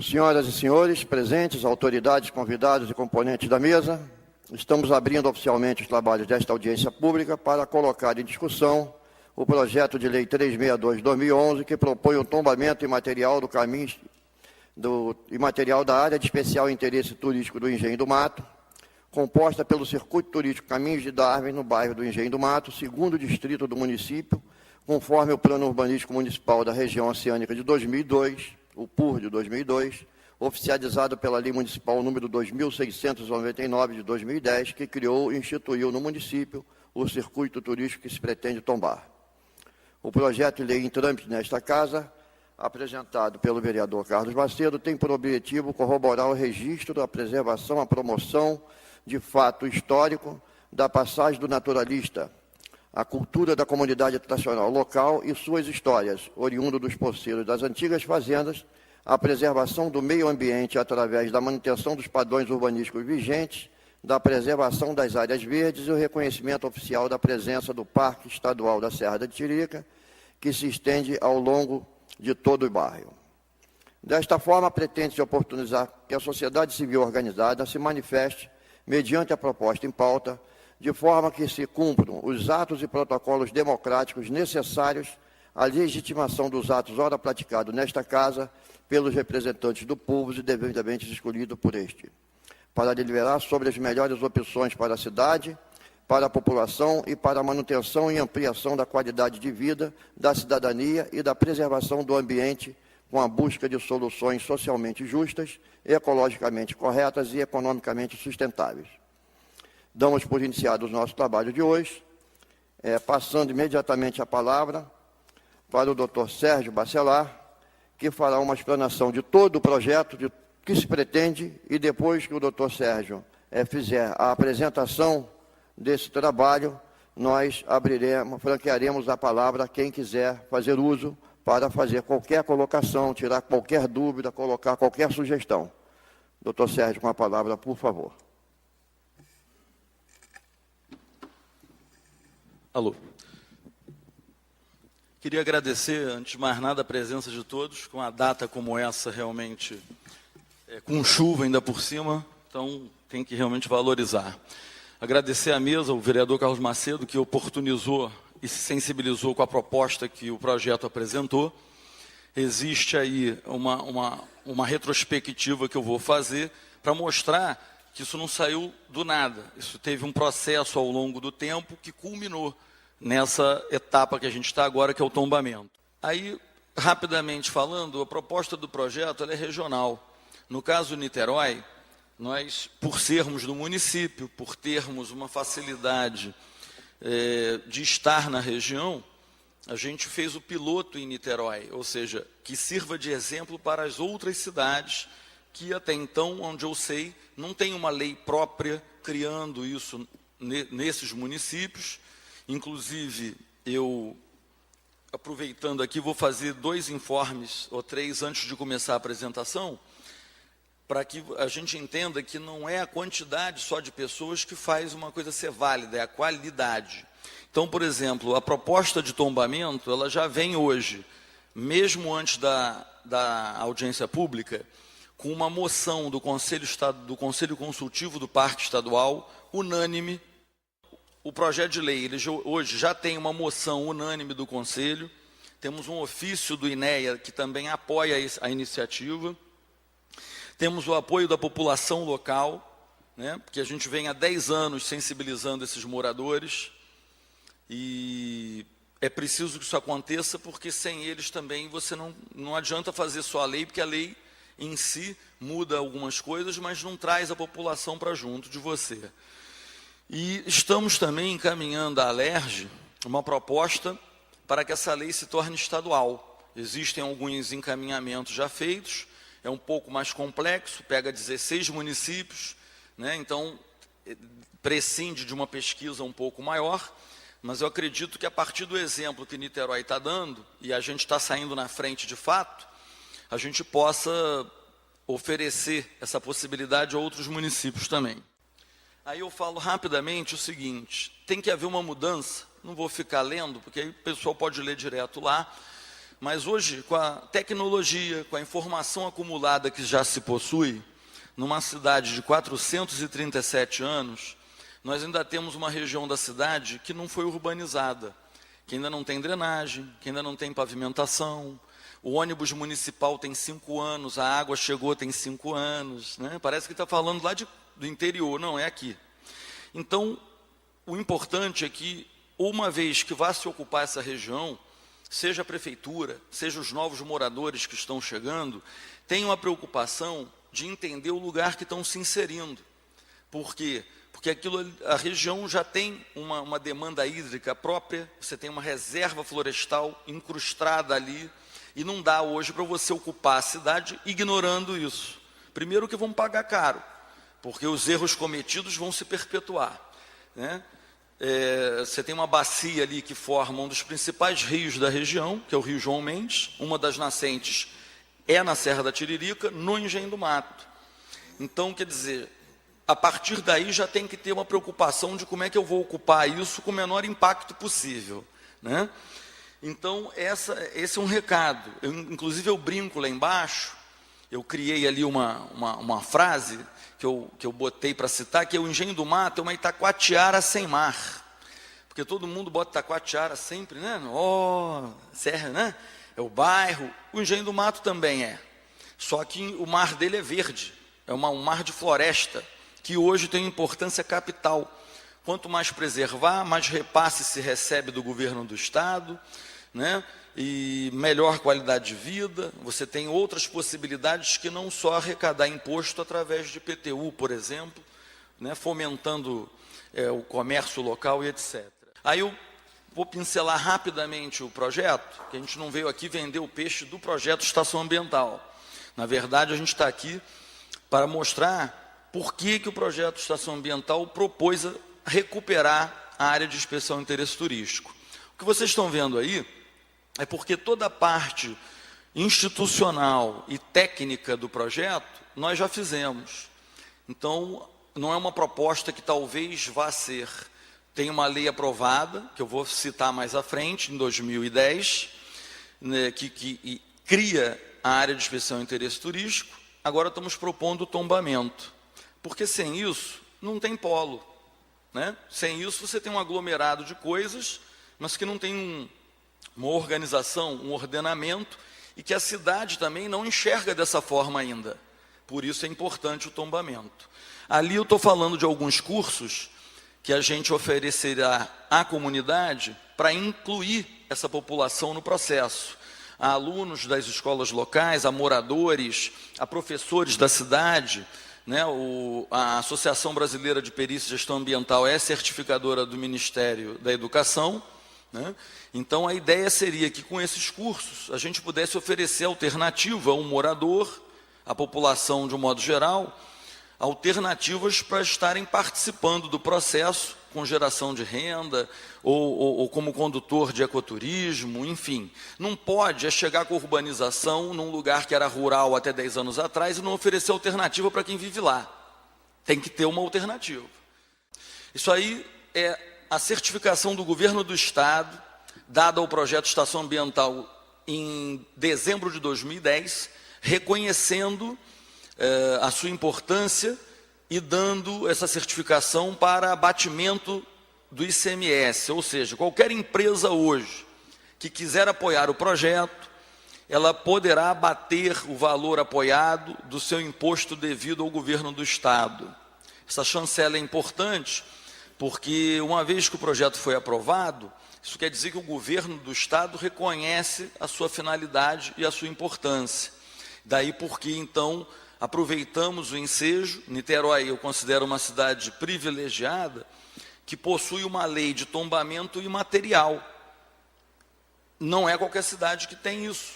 Senhoras e senhores, presentes, autoridades, convidados e componentes da mesa, estamos abrindo oficialmente os trabalhos desta audiência pública para colocar em discussão o projeto de lei 362/2011, que propõe o tombamento imaterial do caminho imaterial da área de especial interesse turístico do Engenho do Mato, composta pelo circuito turístico Caminhos de Darwin, no bairro do Engenho do Mato, segundo distrito do município, conforme o Plano Urbanístico Municipal da Região Oceânica de 2002, o PUR de 2002, oficializado pela Lei Municipal número 2.699 de 2010, que criou e instituiu no município o circuito turístico que se pretende tombar. O projeto de lei em trâmite nesta Casa, apresentado pelo vereador Carlos Macedo, tem por objetivo corroborar o registro, a preservação, a promoção de fato histórico da passagem do naturalista, a cultura da comunidade tradicional local e suas histórias, oriundo dos poceiros das antigas fazendas, a preservação do meio ambiente através da manutenção dos padrões urbanísticos vigentes, da preservação das áreas verdes e o reconhecimento oficial da presença do Parque Estadual da Serra da Tiririca, que se estende ao longo de todo o bairro. Desta forma, pretende-se oportunizar que a sociedade civil organizada se manifeste mediante a proposta em pauta, de forma que se cumpram os atos e protocolos democráticos necessários à legitimação dos atos ora praticados nesta Casa pelos representantes do povo e devidamente escolhidos por este, para deliberar sobre as melhores opções para a cidade, para a população e para a manutenção e ampliação da qualidade de vida da cidadania e da preservação do ambiente, com a busca de soluções socialmente justas, ecologicamente corretas e economicamente sustentáveis. Damos por iniciado o nosso trabalho de hoje, passando imediatamente a palavra para o Dr. Sérgio Bacelar, que fará uma explanação de todo o projeto, de que se pretende, e depois que o Dr. Sérgio fizer a apresentação desse trabalho, nós franquearemos a palavra a quem quiser fazer uso para fazer qualquer colocação, tirar qualquer dúvida, colocar qualquer sugestão. Dr. Sérgio, com a palavra, por favor. Alô. Queria agradecer, antes de mais nada, a presença de todos, com a data como essa, realmente, com chuva ainda por cima, então tem que realmente valorizar. Agradecer à mesa, o vereador Carlos Macedo, que oportunizou e se sensibilizou com a proposta que o projeto apresentou. Existe aí uma retrospectiva que eu vou fazer para mostrar que isso não saiu do nada. Isso teve um processo ao longo do tempo que culminou nessa etapa que a gente está agora, que é o tombamento. Aí, rapidamente falando, a proposta do projeto ela é regional. No caso do Niterói, nós, por sermos do município, por termos uma facilidade de estar na região, a gente fez o piloto em Niterói, ou seja, que sirva de exemplo para as outras cidades que até então, onde eu sei, não tem uma lei própria criando isso nesses municípios. Inclusive, eu, aproveitando aqui, vou fazer 2 informes ou 3 antes de começar a apresentação, para que a gente entenda que não é a quantidade só de pessoas que faz uma coisa ser válida, é a qualidade. Então, por exemplo, a proposta de tombamento, ela já vem hoje, mesmo antes da audiência pública, com uma moção do Conselho Consultivo do Parque Estadual, unânime. O projeto de lei, ele hoje já tem uma moção unânime do Conselho, temos um ofício do INEA que também apoia a iniciativa, temos o apoio da população local, porque a gente vem há 10 anos sensibilizando esses moradores, e é preciso que isso aconteça, porque sem eles também você não adianta fazer só a lei, porque a lei em si muda algumas coisas, mas não traz a população para junto de você. E estamos também encaminhando à Alerj uma proposta para que essa lei se torne estadual. Existem alguns encaminhamentos já feitos, é um pouco mais complexo, pega 16 municípios, então prescinde de uma pesquisa um pouco maior, mas eu acredito que a partir do exemplo que Niterói está dando, e a gente está saindo na frente de fato, a gente possa oferecer essa possibilidade a outros municípios também. Aí eu falo rapidamente o seguinte, tem que haver uma mudança, não vou ficar lendo, porque aí o pessoal pode ler direto lá, Mas hoje, com a tecnologia, com a informação acumulada que já se possui, numa cidade de 437 anos, nós ainda temos uma região da cidade que não foi urbanizada, que ainda não tem drenagem, que ainda não tem pavimentação. O ônibus municipal tem 5 anos, a água chegou tem 5 anos, né? Parece que está falando lá do interior, não, é aqui. Então, o importante é que, uma vez que vá se ocupar essa região, seja a prefeitura, seja os novos moradores que estão chegando, tenham a preocupação de entender o lugar que estão se inserindo. Por quê? Porque a região já tem uma demanda hídrica própria, você tem uma reserva florestal incrustada ali, e não dá hoje para você ocupar a cidade ignorando isso. Primeiro que vão pagar caro, porque os erros cometidos vão se perpetuar, né? Você tem uma bacia ali que forma um dos principais rios da região, que é o Rio João Mendes. Uma das nascentes é na Serra da Tiririca, no Engenho do Mato. Então, quer dizer, a partir daí já tem que ter uma preocupação de como é que eu vou ocupar isso com o menor impacto possível, né? Então, esse é um recado. Inclusive, eu brinco lá embaixo, eu criei ali uma frase que eu botei para citar, que é: o Engenho do Mato é uma Itacoatiara sem mar. Porque todo mundo bota Itacoatiara sempre, né? Serra, né? É o bairro. O Engenho do Mato também é. Só que o mar dele é verde. É um mar de floresta, que hoje tem importância capital. Quanto mais preservar, mais repasse se recebe do governo do estado, né? E melhor qualidade de vida. Você tem outras possibilidades que não só arrecadar imposto através de PTU, por exemplo, né? Fomentando o comércio local e etc. Aí eu vou pincelar rapidamente o projeto, que a gente não veio aqui vender o peixe do projeto Estação Ambiental. Na verdade, a gente está aqui para mostrar por que o projeto Estação Ambiental propôs recuperar a área de inspeção de interesse turístico. O que vocês estão vendo aí é porque toda a parte institucional e técnica do projeto nós já fizemos. Então, não é uma proposta que talvez vá ser. Tem uma lei aprovada, que eu vou citar mais à frente, em 2010, né, que cria a área de inspeção de interesse turístico. Agora estamos propondo o tombamento, porque sem isso não tem polo, né? Sem isso você tem um aglomerado de coisas, mas que não tem uma organização, um ordenamento, e que a cidade também não enxerga dessa forma ainda. Por isso é importante o tombamento. Ali eu estou falando de alguns cursos que a gente oferecerá à comunidade para incluir essa população no processo. A alunos das escolas locais, a moradores, a professores da cidade, né? A Associação Brasileira de Perícia e Gestão Ambiental é certificadora do Ministério da Educação, né? Então a ideia seria que com esses cursos a gente pudesse oferecer alternativa ao morador, à população de um modo geral, alternativas para estarem participando do processo com geração de renda ou como condutor de ecoturismo, enfim. Não pode chegar com a urbanização num lugar que era rural até 10 anos atrás e não oferecer alternativa para quem vive lá. Tem que ter uma alternativa. Isso aí é a certificação do governo do estado, dada ao projeto Estação Ambiental em dezembro de 2010, reconhecendo a sua importância e dando essa certificação para abatimento do ICMS, ou seja, qualquer empresa hoje que quiser apoiar o projeto, ela poderá abater o valor apoiado do seu imposto devido ao governo do estado. Essa chancela é importante porque, uma vez que o projeto foi aprovado, isso quer dizer que o governo do estado reconhece a sua finalidade e a sua importância. Daí porque, então, aproveitamos o ensejo. Niterói eu considero uma cidade privilegiada, que possui uma lei de tombamento imaterial. Não é qualquer cidade que tem isso.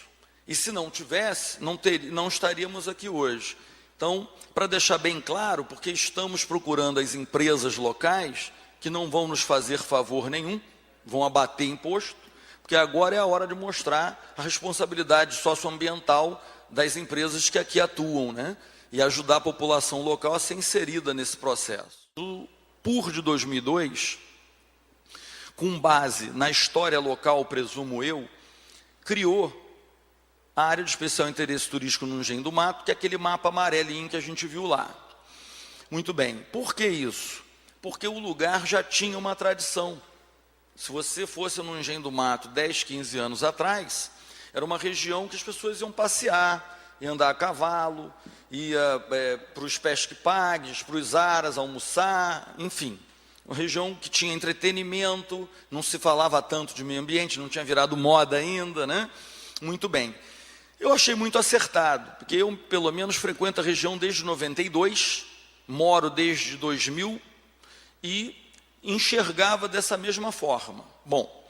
E se não tivesse, não estaríamos aqui hoje. Então, para deixar bem claro, porque estamos procurando as empresas locais que não vão nos fazer favor nenhum, vão abater imposto, porque agora é a hora de mostrar a responsabilidade socioambiental das empresas que aqui atuam, né? E ajudar a população local a ser inserida nesse processo. O PUR de 2002, com base na história local, presumo eu, criou a área de especial interesse turístico no Engenho do Mato, que é aquele mapa amarelinho que a gente viu lá. Muito bem, por que isso? Porque o lugar já tinha uma tradição. Se você fosse no Engenho do Mato 10, 15 anos atrás, era uma região que as pessoas iam passear, iam andar a cavalo, ia para os pesque-pagues, para os aras, almoçar, enfim. Uma região que tinha entretenimento, não se falava tanto de meio ambiente, não tinha virado moda ainda, né? Muito bem. Eu achei muito acertado, porque eu, pelo menos, frequento a região desde 92, moro desde 2000 e enxergava dessa mesma forma. Bom,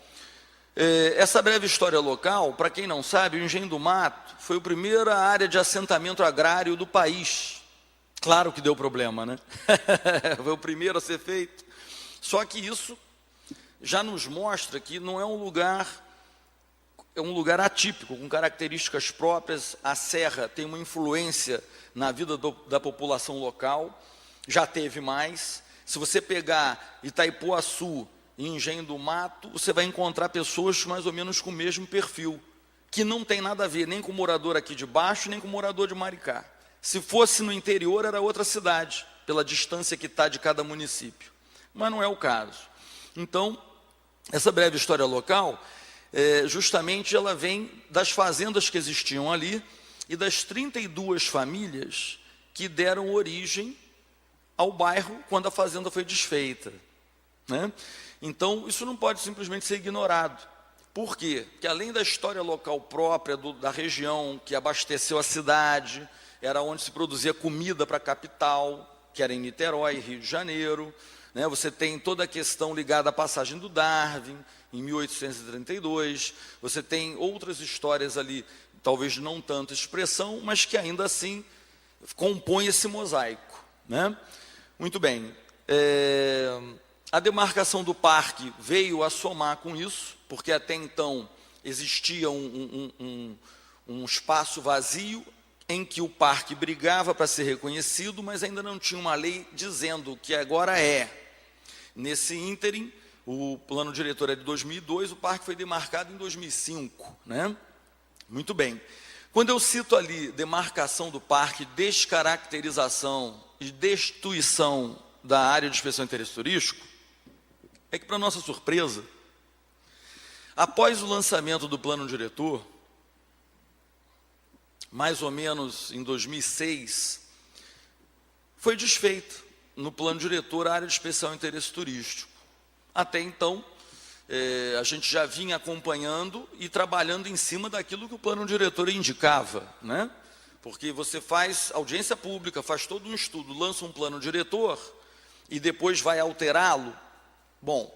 essa breve história local, para quem não sabe, o Engenho do Mato foi a primeira área de assentamento agrário do país. Claro que deu problema, né? Foi o primeiro a ser feito. Só que isso já nos mostra que não é um lugar atípico, com características próprias. A serra tem uma influência na vida da população local, já teve mais. Se você pegar Itaipuaçu e Engenho do Mato, você vai encontrar pessoas mais ou menos com o mesmo perfil, que não tem nada a ver nem com o morador aqui de baixo, nem com o morador de Maricá. Se fosse no interior, era outra cidade, pela distância que está de cada município. Mas não é o caso. Então, essa breve história local, justamente ela vem das fazendas que existiam ali e das 32 famílias que deram origem ao bairro quando a fazenda foi desfeita, né? Então, isso não pode simplesmente ser ignorado. Por quê? Porque além da história local própria da região que abasteceu a cidade, era onde se produzia comida para a capital, que era em Niterói, Rio de Janeiro, né? Você tem toda a questão ligada à passagem do Darwin, em 1832, você tem outras histórias ali, talvez não tanta expressão, mas que ainda assim compõem esse mosaico, né? Muito bem, a demarcação do parque veio a somar com isso, porque até então existia um espaço vazio em que o parque brigava para ser reconhecido, mas ainda não tinha uma lei dizendo que agora é. Nesse ínterim, o plano diretor é de 2002, o parque foi demarcado em 2005, né? Muito bem. Quando eu cito ali demarcação do parque, descaracterização e destituição da área de especial interesse turístico, é que, para nossa surpresa, após o lançamento do plano diretor, mais ou menos em 2006, foi desfeito no plano diretor a área de especial interesse turístico. Até então, a gente já vinha acompanhando e trabalhando em cima daquilo que o plano diretor indicava, né? Porque você faz audiência pública, faz todo um estudo, lança um plano diretor e depois vai alterá-lo. Bom,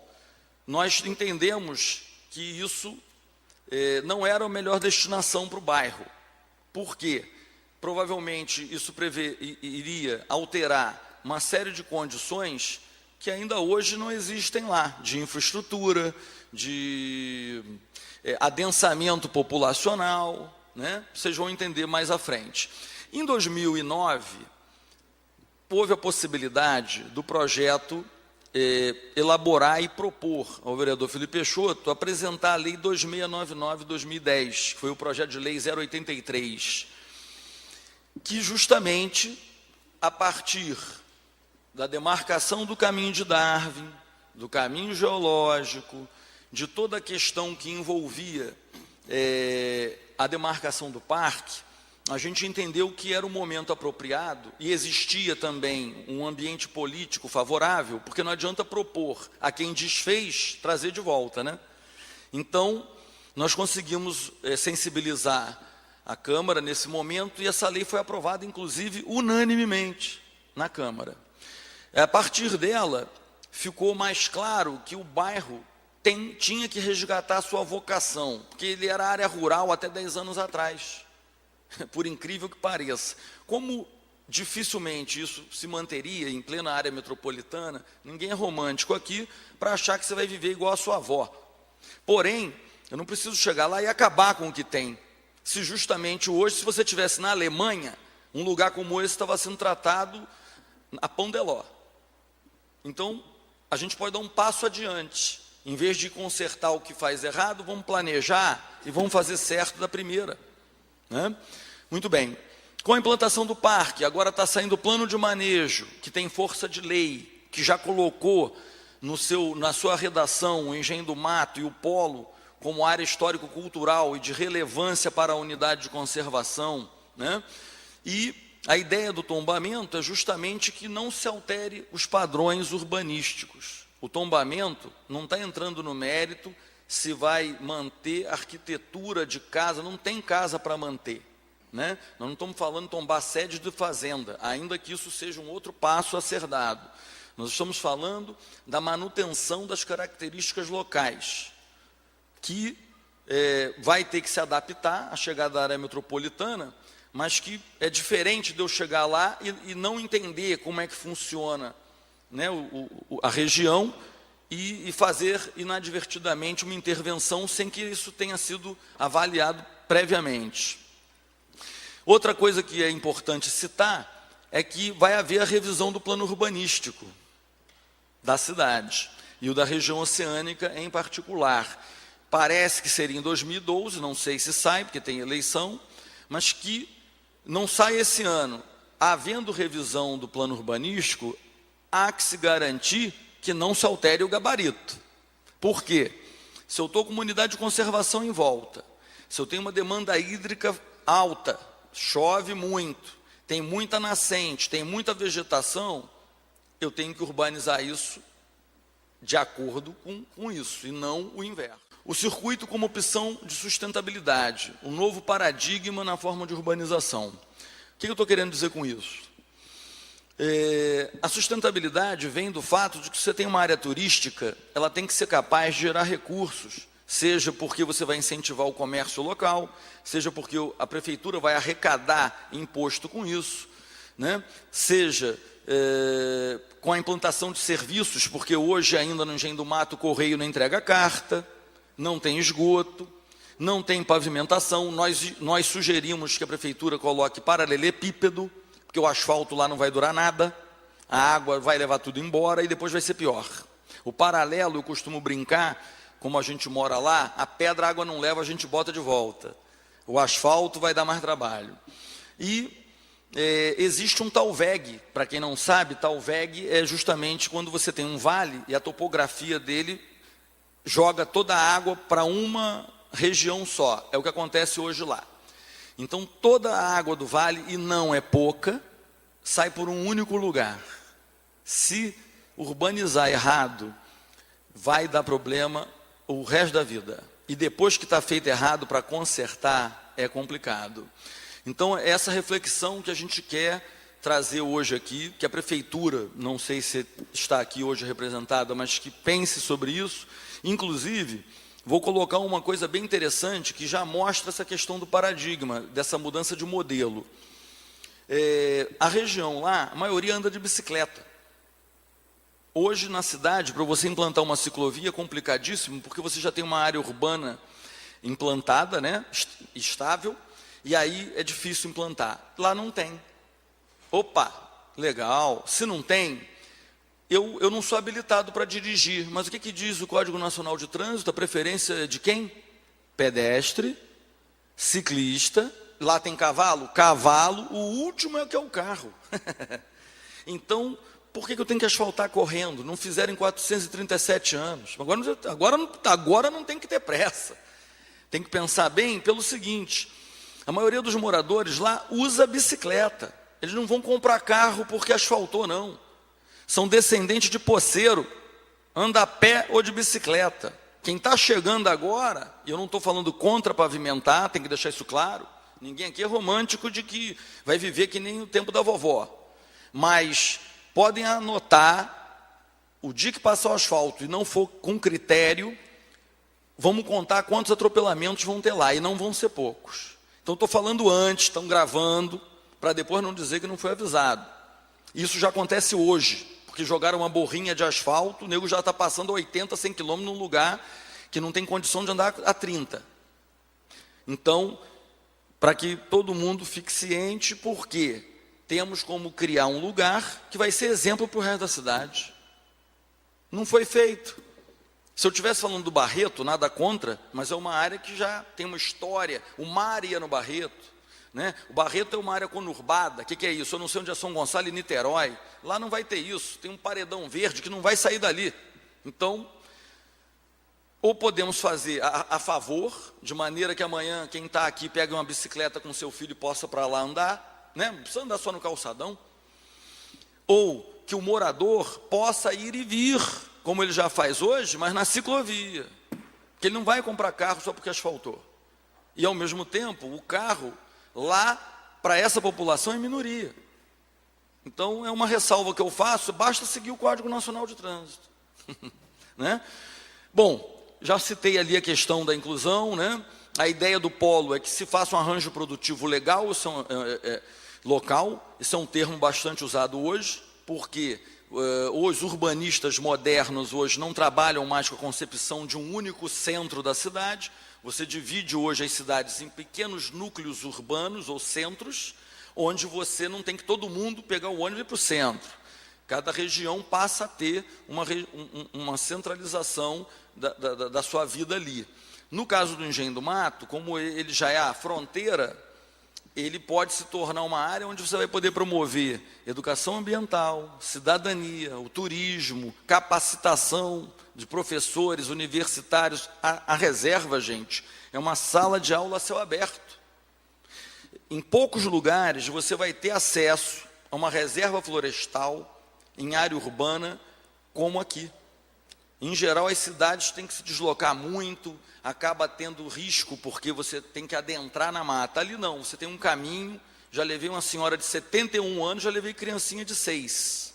nós entendemos que isso não era a melhor destinação para o bairro. Por quê? Provavelmente isso iria alterar uma série de condições que ainda hoje não existem lá, de infraestrutura, de adensamento populacional, né? Vocês vão entender mais à frente. Em 2009, houve a possibilidade do projeto elaborar e propor ao vereador Felipe Peixoto apresentar a Lei 2699/2010, que foi o projeto de Lei 083, que justamente, a partir da demarcação do caminho de Darwin, do caminho geológico, de toda a questão que envolvia a demarcação do parque, a gente entendeu que era o momento apropriado e existia também um ambiente político favorável, porque não adianta propor a quem desfez trazer de volta, né? Então, nós conseguimos sensibilizar a Câmara nesse momento e essa lei foi aprovada, inclusive, unanimemente na Câmara. A partir dela, ficou mais claro que o bairro tinha que resgatar a sua vocação, porque ele era área rural até 10 anos atrás, por incrível que pareça. Como dificilmente isso se manteria em plena área metropolitana, ninguém é romântico aqui para achar que você vai viver igual a sua avó. Porém, eu não preciso chegar lá e acabar com o que tem. Se justamente hoje, se você estivesse na Alemanha, um lugar como esse estava sendo tratado a pão de ló. Então, a gente pode dar um passo adiante. Em vez de consertar o que faz errado, vamos planejar e vamos fazer certo da primeira. né? Muito bem. Com a implantação do parque, agora está saindo o plano de manejo, que tem força de lei, que já colocou na sua redação o Engenho do Mato e o Polo como área histórico-cultural e de relevância para a unidade de conservação, né? E a ideia do tombamento é justamente que não se altere os padrões urbanísticos. O tombamento não está entrando no mérito se vai manter a arquitetura de casa, não tem casa para manter, né? Nós não estamos falando de tombar sede de fazenda, ainda que isso seja um outro passo a ser dado. Nós estamos falando da manutenção das características locais, que vai ter que se adaptar à chegada da área metropolitana, mas que é diferente de eu chegar lá e não entender como é que funciona, né, a região e fazer inadvertidamente uma intervenção sem que isso tenha sido avaliado previamente. Outra coisa que é importante citar é que vai haver a revisão do plano urbanístico da cidade e o da região oceânica em particular. Parece que seria em 2012, não sei se sai, porque tem eleição, mas que não sai esse ano. Havendo revisão do plano urbanístico, há que se garantir que não se altere o gabarito. Por quê? Se eu estou com uma unidade de conservação em volta, se eu tenho uma demanda hídrica alta, chove muito, tem muita nascente, tem muita vegetação, eu tenho que urbanizar isso de acordo com isso, e não o inverso. O circuito como opção de sustentabilidade, um novo paradigma na forma de urbanização. O que eu estou querendo dizer com isso? A sustentabilidade vem do fato de que você tem uma área turística, ela tem que ser capaz de gerar recursos, seja porque você vai incentivar o comércio local, seja porque a prefeitura vai arrecadar imposto com isso, né? Seja com a implantação de serviços, porque hoje ainda no Engenho do Mato o correio não entrega carta, não tem esgoto, não tem pavimentação. Nós sugerimos que a prefeitura coloque paralelepípedo, porque o asfalto lá não vai durar nada, a água vai levar tudo embora e depois vai ser pior. O paralelo, eu costumo brincar, como a gente mora lá, a pedra a água não leva, a gente bota de volta. O asfalto vai dar mais trabalho. E existe um talveg, para quem não sabe, talveg é justamente quando você tem um vale e a topografia dele joga toda a água para uma região só. É o que acontece hoje lá. Então, toda a água do vale, e não é pouca, sai por um único lugar. Se urbanizar errado, vai dar problema o resto da vida. E depois que está feito errado, para consertar, é complicado. Então, é essa reflexão que a gente quer trazer hoje aqui, que a prefeitura, não sei se está aqui hoje representada, mas que pense sobre isso. Inclusive, vou colocar uma coisa bem interessante que já mostra essa questão do paradigma, dessa mudança de modelo. A região lá, a maioria anda de bicicleta. Hoje na cidade, para você implantar uma ciclovia é complicadíssimo, porque você já tem uma área urbana implantada, né, estável, e aí é difícil implantar. Lá não tem. Opa, legal. Se não tem, eu não sou habilitado para dirigir, mas o que diz o Código Nacional de Trânsito? A preferência de quem? Pedestre, ciclista. Lá tem cavalo? Cavalo, o último é o que é o carro. Então, por que eu tenho que asfaltar correndo? Não fizeram em 437 anos. Agora não tem que ter pressa. Tem que pensar bem pelo seguinte: a maioria dos moradores lá usa bicicleta. Eles não vão comprar carro porque asfaltou, não. São descendentes de poceiro, anda a pé ou de bicicleta. Quem está chegando agora, e eu não estou falando contra pavimentar, tem que deixar isso claro, ninguém aqui é romântico de que vai viver que nem o tempo da vovó. Mas podem anotar, o dia que passar o asfalto e não for com critério, vamos contar quantos atropelamentos vão ter lá, e não vão ser poucos. Então estou falando antes, estão gravando, para depois não dizer que não foi avisado. Isso já acontece hoje, porque jogaram uma borrinha de asfalto, o nego já está passando a 80, 100 km num lugar que não tem condição de andar a 30. Então, para que todo mundo fique ciente, porque temos como criar um lugar que vai ser exemplo para o resto da cidade. Não foi feito. Se eu estivesse falando do Barreto, nada contra, mas é uma área que já tem uma história. O mar ia no Barreto, né? O Barreto é uma área conurbada. O que é isso? Eu não sei onde é São Gonçalo e Niterói. Lá não vai ter isso. Tem um paredão verde que não vai sair dali. Então, ou podemos fazer a favor, de maneira que amanhã quem está aqui pega uma bicicleta com seu filho e possa para lá andar, né? Não precisa andar só no calçadão. Ou que o morador possa ir e vir, como ele já faz hoje, mas na ciclovia. Que ele não vai comprar carro só porque asfaltou. E, ao mesmo tempo, o carro lá, para essa população, é minoria. Então, é uma ressalva que eu faço, basta seguir o Código Nacional de Trânsito. Né? Bom, já citei ali a questão da inclusão, né? A ideia do polo é que se faça um arranjo produtivo legal, local, isso é um termo bastante usado hoje, porque os urbanistas modernos hoje não trabalham mais com a concepção de um único centro da cidade. Você divide hoje as cidades em pequenos núcleos urbanos ou centros, onde você não tem que todo mundo pegar o ônibus e ir para o centro. Cada região passa a ter uma centralização da sua vida ali. No caso do Engenho do Mato, como ele já é a fronteira, ele pode se tornar uma área onde você vai poder promover educação ambiental, cidadania, o turismo, capacitação de professores, universitários. A reserva, gente, é uma sala de aula a céu aberto. Em poucos lugares você vai ter acesso a uma reserva florestal em área urbana como aqui. Em geral, as cidades têm que se deslocar muito, acaba tendo risco, porque você tem que adentrar na mata. Ali não, você tem um caminho. Já levei uma senhora de 71 anos, já levei criancinha de 6.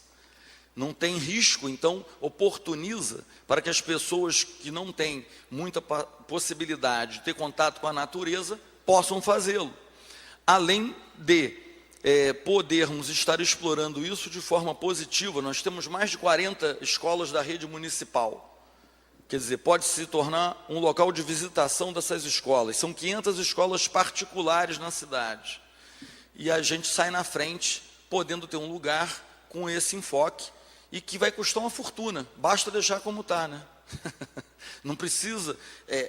Não tem risco, então oportuniza para que as pessoas que não têm muita possibilidade de ter contato com a natureza possam fazê-lo. Além de podermos estar explorando isso de forma positiva, nós temos mais de 40 escolas da rede municipal. Quer dizer, pode se tornar um local de visitação dessas escolas. São 500 escolas particulares na cidade. E a gente sai na frente, podendo ter um lugar com esse enfoque, e que vai custar uma fortuna. Basta deixar como está, né? Não precisa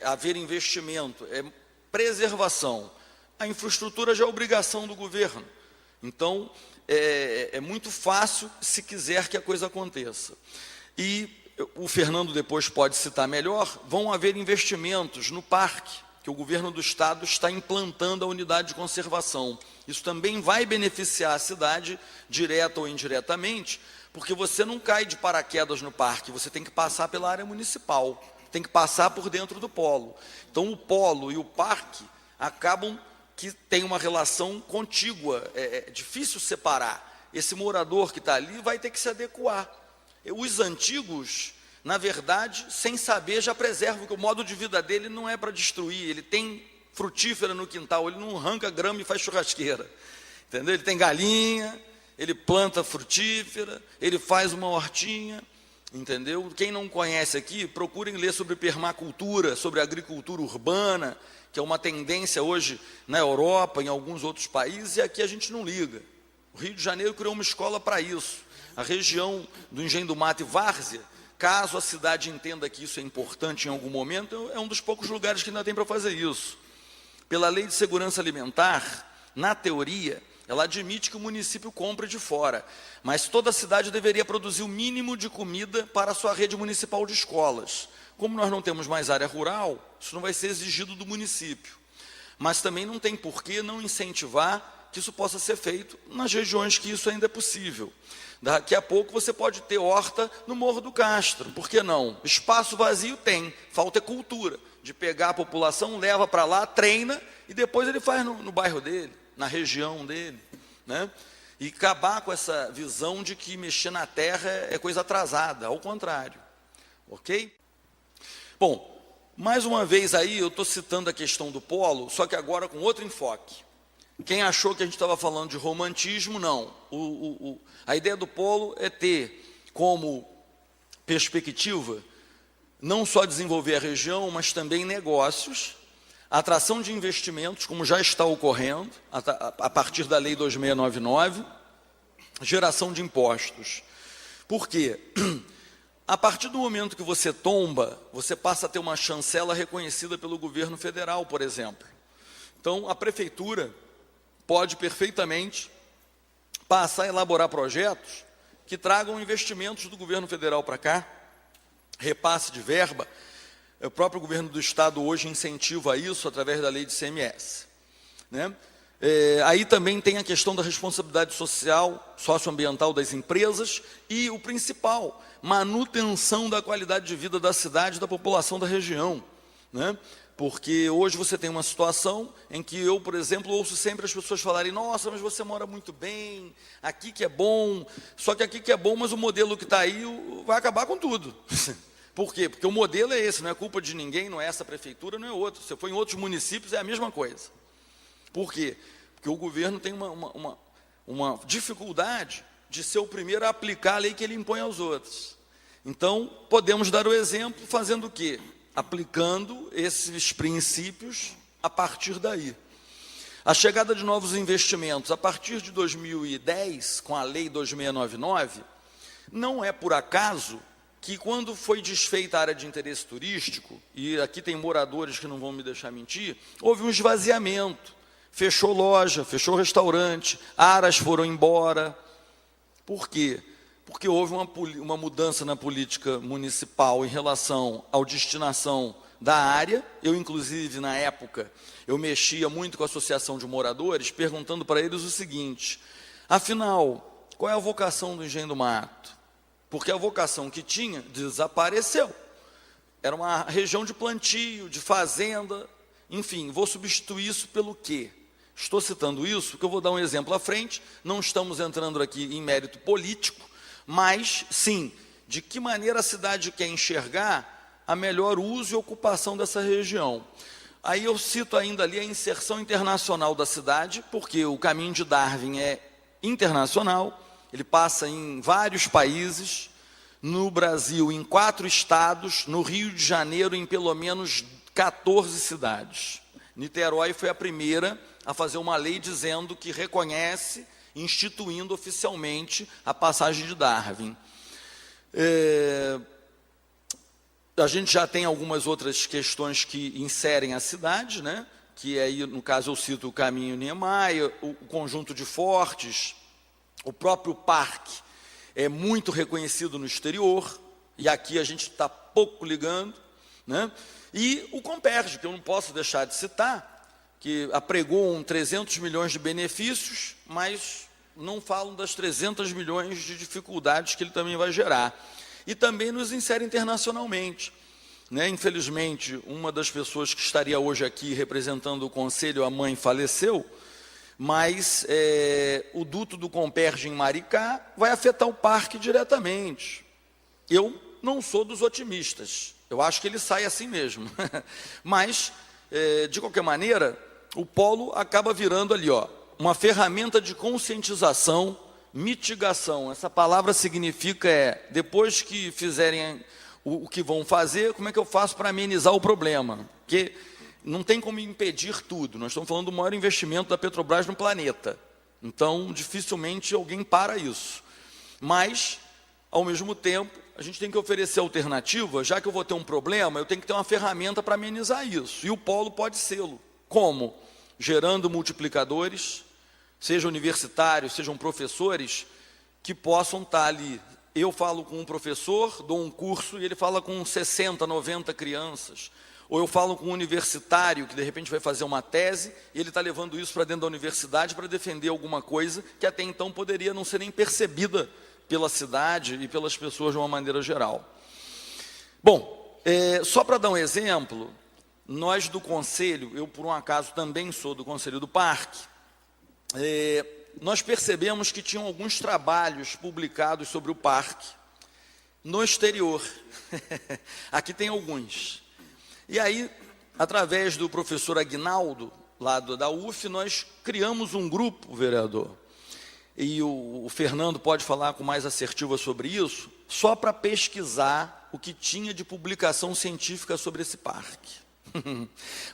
haver investimento, é preservação. A infraestrutura já é obrigação do governo. Então, é muito fácil se quiser que a coisa aconteça. E o Fernando depois pode citar melhor, vão haver investimentos no parque, que o governo do estado está implantando a unidade de conservação. Isso também vai beneficiar a cidade, direta ou indiretamente, porque você não cai de paraquedas no parque, você tem que passar pela área municipal, tem que passar por dentro do polo. Então, o polo e o parque acabam que tem uma relação contígua, é difícil separar. Esse morador que está ali vai ter que se adequar. Os antigos, na verdade, sem saber, já preservam, que o modo de vida dele não é para destruir, ele tem frutífera no quintal, ele não arranca grama e faz churrasqueira, entendeu? Ele tem galinha, ele planta frutífera, ele faz uma hortinha, entendeu? Quem não conhece aqui, procurem ler sobre permacultura, sobre agricultura urbana, que é uma tendência hoje na Europa, em alguns outros países, e aqui a gente não liga. O Rio de Janeiro criou uma escola para isso. A região do Engenho do Mato e Várzea, caso a cidade entenda que isso é importante em algum momento, é um dos poucos lugares que ainda tem para fazer isso. Pela Lei de Segurança Alimentar, na teoria, ela admite que o município compre de fora, mas toda a cidade deveria produzir o mínimo de comida para a sua rede municipal de escolas. Como nós não temos mais área rural, isso não vai ser exigido do município. Mas também não tem por que não incentivar que isso possa ser feito nas regiões que isso ainda é possível. Daqui a pouco você pode ter horta no Morro do Castro, por que não? Espaço vazio tem, falta é cultura, de pegar a população, leva para lá, treina, e depois ele faz no bairro dele, na região dele, né? E acabar com essa visão de que mexer na terra é coisa atrasada, ao contrário, ok? Bom, mais uma vez aí eu estou citando a questão do polo, só que agora com outro enfoque. Quem achou que a gente estava falando de romantismo, não. A ideia do polo é ter como perspectiva não só desenvolver a região, mas também negócios, atração de investimentos, como já está ocorrendo, a partir da Lei 2699, geração de impostos. Por quê? A partir do momento que você tomba, você passa a ter uma chancela reconhecida pelo governo federal, por exemplo. Então, a prefeitura pode perfeitamente passar a elaborar projetos que tragam investimentos do governo federal para cá, repasse de verba. O próprio governo do estado hoje incentiva isso através da lei de ICMS, né? Aí também tem a questão da responsabilidade social, socioambiental das empresas e o principal, manutenção da qualidade de vida da cidade e da população da região, né? Porque hoje você tem uma situação em que eu, por exemplo, ouço sempre as pessoas falarem: nossa, mas você mora muito bem, aqui que é bom, só que aqui que é bom, mas o modelo que está aí vai acabar com tudo. Por quê? Porque o modelo é esse, não é culpa de ninguém, não é essa prefeitura, não é outra. Se for em outros municípios, é a mesma coisa. Por quê? Porque o governo tem uma dificuldade de ser o primeiro a aplicar a lei que ele impõe aos outros. Então, podemos dar o exemplo fazendo o quê? Aplicando esses princípios a partir daí. A chegada de novos investimentos a partir de 2010, com a Lei 2699, não é por acaso que quando foi desfeita a área de interesse turístico, e aqui tem moradores que não vão me deixar mentir, houve um esvaziamento, fechou loja, fechou restaurante, aras foram embora. Por quê? Porque houve uma mudança na política municipal em relação à destinação da área. Eu, inclusive, na época, eu mexia muito com a associação de moradores, perguntando para eles o seguinte: afinal, qual é a vocação do Engenho do Mato? Porque a vocação que tinha desapareceu. Era uma região de plantio, de fazenda, enfim, vou substituir isso pelo quê? Estou citando isso porque eu vou dar um exemplo à frente, não estamos entrando aqui em mérito político, mas, sim, de que maneira a cidade quer enxergar a melhor uso e ocupação dessa região. Aí eu cito ainda ali a inserção internacional da cidade, porque o caminho de Darwin é internacional, ele passa em vários países, no Brasil em 4 estados, no Rio de Janeiro em pelo menos 14 cidades. Niterói foi a primeira a fazer uma lei dizendo que reconhece, instituindo oficialmente a passagem de Darwin. A gente já tem algumas outras questões que inserem a cidade, né? Que aí, no caso, eu cito o Caminho Niemeyer, o conjunto de fortes, o próprio parque é muito reconhecido no exterior, e aqui a gente está pouco ligando, né? E o Comperj, que eu não posso deixar de citar, que apregou 300 milhões de benefícios, mas não falam das 300 milhões de dificuldades que ele também vai gerar. E também nos insere internacionalmente, né? Infelizmente, uma das pessoas que estaria hoje aqui representando o Conselho, a mãe, faleceu, mas o duto do Comperj em Maricá vai afetar o parque diretamente. Eu não sou dos otimistas, eu acho que ele sai assim mesmo. Mas, de qualquer maneira, o polo acaba virando ali, ó, uma ferramenta de conscientização, mitigação. Essa palavra significa, depois que fizerem o que vão fazer, como é que eu faço para amenizar o problema? Porque não tem como impedir tudo. Nós estamos falando do maior investimento da Petrobras no planeta. Então, dificilmente alguém para isso. Mas, ao mesmo tempo, a gente tem que oferecer alternativa. Já que eu vou ter um problema, eu tenho que ter uma ferramenta para amenizar isso. E o polo pode sê-lo. Como? Gerando multiplicadores, sejam universitários, sejam professores, que possam estar ali. Eu falo com um professor, dou um curso, e ele fala com 60, 90 crianças. Ou eu falo com um universitário, que de repente vai fazer uma tese, e ele está levando isso para dentro da universidade para defender alguma coisa que até então poderia não ser nem percebida pela cidade e pelas pessoas de uma maneira geral. Bom, só para dar um exemplo, nós do Conselho, eu por um acaso também sou do Conselho do Parque, nós percebemos que tinham alguns trabalhos publicados sobre o parque no exterior. Aqui tem alguns. E aí, através do professor Aguinaldo, lá da UF, nós criamos um grupo, vereador, e o Fernando pode falar com mais assertiva sobre isso, só para pesquisar o que tinha de publicação científica sobre esse parque.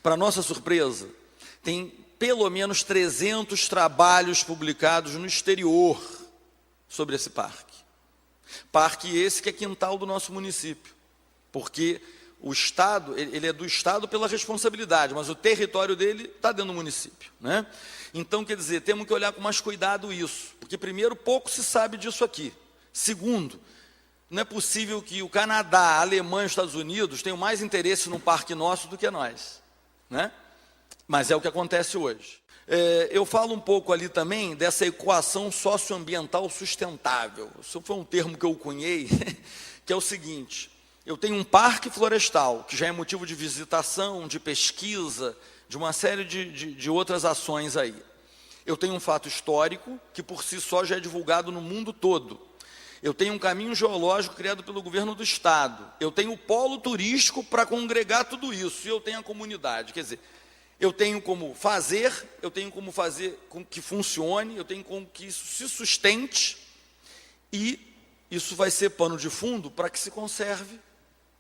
Para nossa surpresa, tem pelo menos 300 trabalhos publicados no exterior sobre esse parque. Parque esse que é quintal do nosso município, porque o Estado, ele é do Estado pela responsabilidade, mas o território dele está dentro do município, né? Então, quer dizer, temos que olhar com mais cuidado isso, porque primeiro, pouco se sabe disso aqui. Segundo, não é possível que o Canadá, a Alemanha e os Estados Unidos tenham mais interesse num parque nosso do que nós, né? Mas é o que acontece hoje. Eu falo um pouco ali também dessa equação socioambiental sustentável. Isso foi um termo que eu cunhei, que é o seguinte: eu tenho um parque florestal, que já é motivo de visitação, de pesquisa, de uma série de outras ações aí. Eu tenho um fato histórico, que por si só já é divulgado no mundo todo. Eu tenho um caminho geológico criado pelo governo do Estado. Eu tenho o polo turístico para congregar tudo isso. E eu tenho a comunidade. Quer dizer, eu tenho como fazer com que funcione, eu tenho como que isso se sustente, e isso vai ser pano de fundo para que se conserve,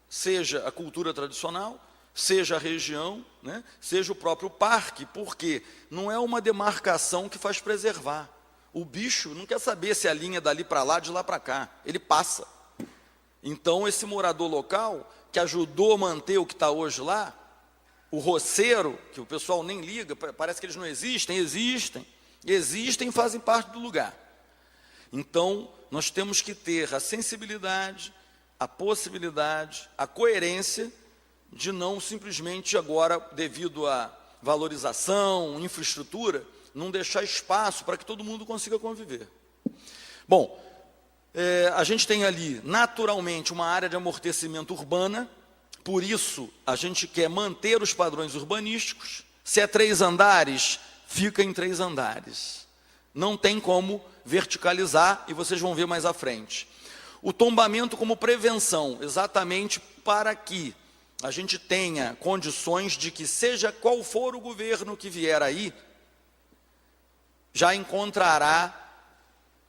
seja a cultura tradicional, seja a região, né, seja o próprio parque, porque não é uma demarcação que faz preservar. O bicho não quer saber se a linha é dali para lá, de lá para cá, ele passa. Então, esse morador local, que ajudou a manter o que está hoje lá, o roceiro, que o pessoal nem liga, parece que eles não existem, existem e fazem parte do lugar. Então, nós temos que ter a sensibilidade, a possibilidade, a coerência de não simplesmente agora, devido à valorização, infraestrutura, não deixar espaço para que todo mundo consiga conviver. Bom, a gente tem ali, naturalmente, uma área de amortecimento urbana. Por isso, a gente quer manter os padrões urbanísticos. Se é 3 andares, fica em 3 andares. Não tem como verticalizar, e vocês vão ver mais à frente. O tombamento como prevenção, exatamente para que a gente tenha condições de que, seja qual for o governo que vier aí, já encontrará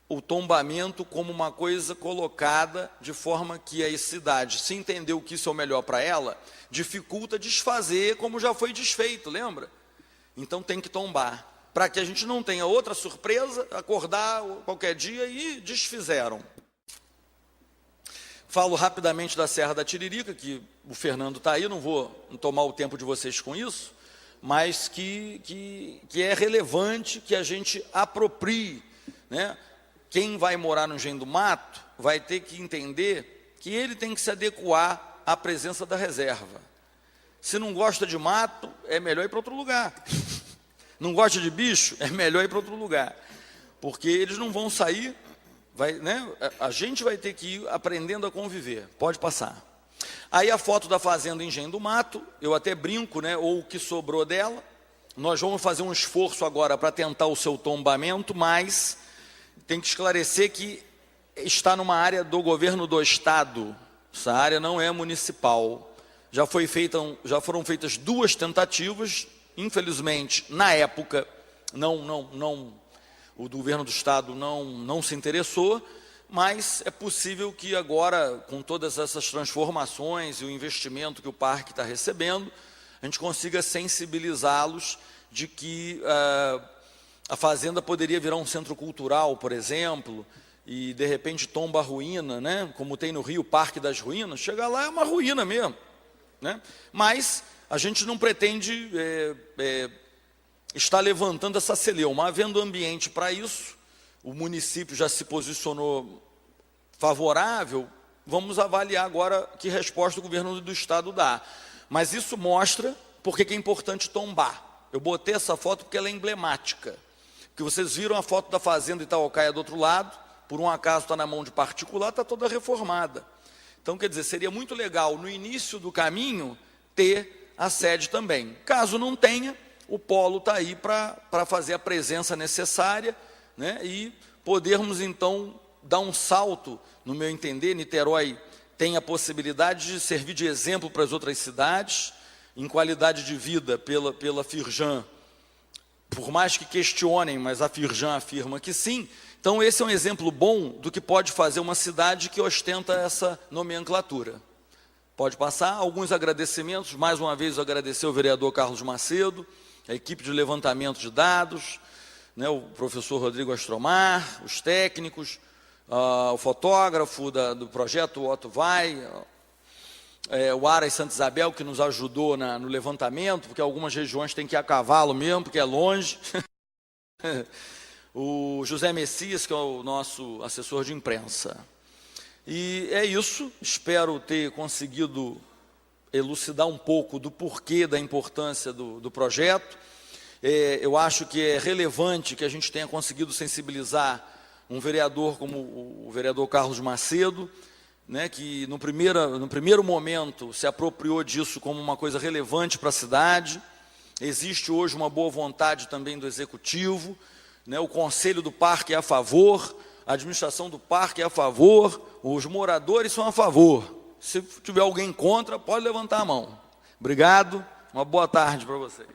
o tombamento como uma coisa colocada de forma que a cidade, se entendeu que isso é o melhor para ela, dificulta desfazer como já foi desfeito, lembra? Então tem que tombar, para que a gente não tenha outra surpresa, acordar qualquer dia e desfizeram. Falo rapidamente da Serra da Tiririca, que o Fernando está aí, não vou tomar o tempo de vocês com isso, mas que é relevante que a gente aproprie, né? Quem vai morar no Engenho do Mato vai ter que entender que ele tem que se adequar à presença da reserva. Se não gosta de mato, é melhor ir para outro lugar. Não gosta de bicho, é melhor ir para outro lugar. Porque eles não vão sair, né? A gente vai ter que ir aprendendo a conviver. Pode passar. Aí a foto da fazenda Engenho do Mato, eu até brinco, né? Ou o que sobrou dela. Nós vamos fazer um esforço agora para tentar o seu tombamento, mas tem que esclarecer que está numa área do governo do Estado. Essa área não é municipal. Já foram feitas 2 tentativas. Infelizmente, na época, o governo do Estado não se interessou, mas é possível que agora, com todas essas transformações e o investimento que o parque está recebendo, a gente consiga sensibilizá-los de que a fazenda poderia virar um centro cultural, por exemplo, e de repente tomba a ruína, né? Como tem no Rio, o Parque das Ruínas. Chegar lá é uma ruína mesmo, né? Mas a gente não pretende estar levantando essa celeuma. Havendo ambiente para isso, o município já se posicionou favorável, vamos avaliar agora que resposta o governo do Estado dá. Mas isso mostra porque que é importante tombar. Eu botei essa foto porque ela é emblemática. Que vocês viram a foto da fazenda Itaocaia do outro lado, por um acaso está na mão de particular, está toda reformada. Então, quer dizer, seria muito legal, no início do caminho, ter a sede também. Caso não tenha, o polo está aí para fazer a presença necessária, né, e podermos, então, dar um salto, no meu entender. Niterói tem a possibilidade de servir de exemplo para as outras cidades, em qualidade de vida pela Firjan. Por mais que questionem, mas a Firjan afirma que sim. Então, esse é um exemplo bom do que pode fazer uma cidade que ostenta essa nomenclatura. Pode passar. Alguns agradecimentos. Mais uma vez, agradecer ao vereador Carlos Macedo, a equipe de levantamento de dados, né, o professor Rodrigo Astromar, os técnicos, o fotógrafo do projeto Otto Vai, o Aras Santa Isabel, que nos ajudou no levantamento, porque algumas regiões têm que ir a cavalo mesmo, porque é longe. O José Messias, que é o nosso assessor de imprensa. E é isso, espero ter conseguido elucidar um pouco do porquê da importância do projeto. Eu acho que é relevante que a gente tenha conseguido sensibilizar um vereador como o vereador Carlos Macedo, né, que no primeiro momento se apropriou disso como uma coisa relevante para a cidade. Existe hoje uma boa vontade também do Executivo, né, o Conselho do Parque é a favor, a administração do parque é a favor, os moradores são a favor. Se tiver alguém contra, pode levantar a mão. Obrigado, uma boa tarde para vocês.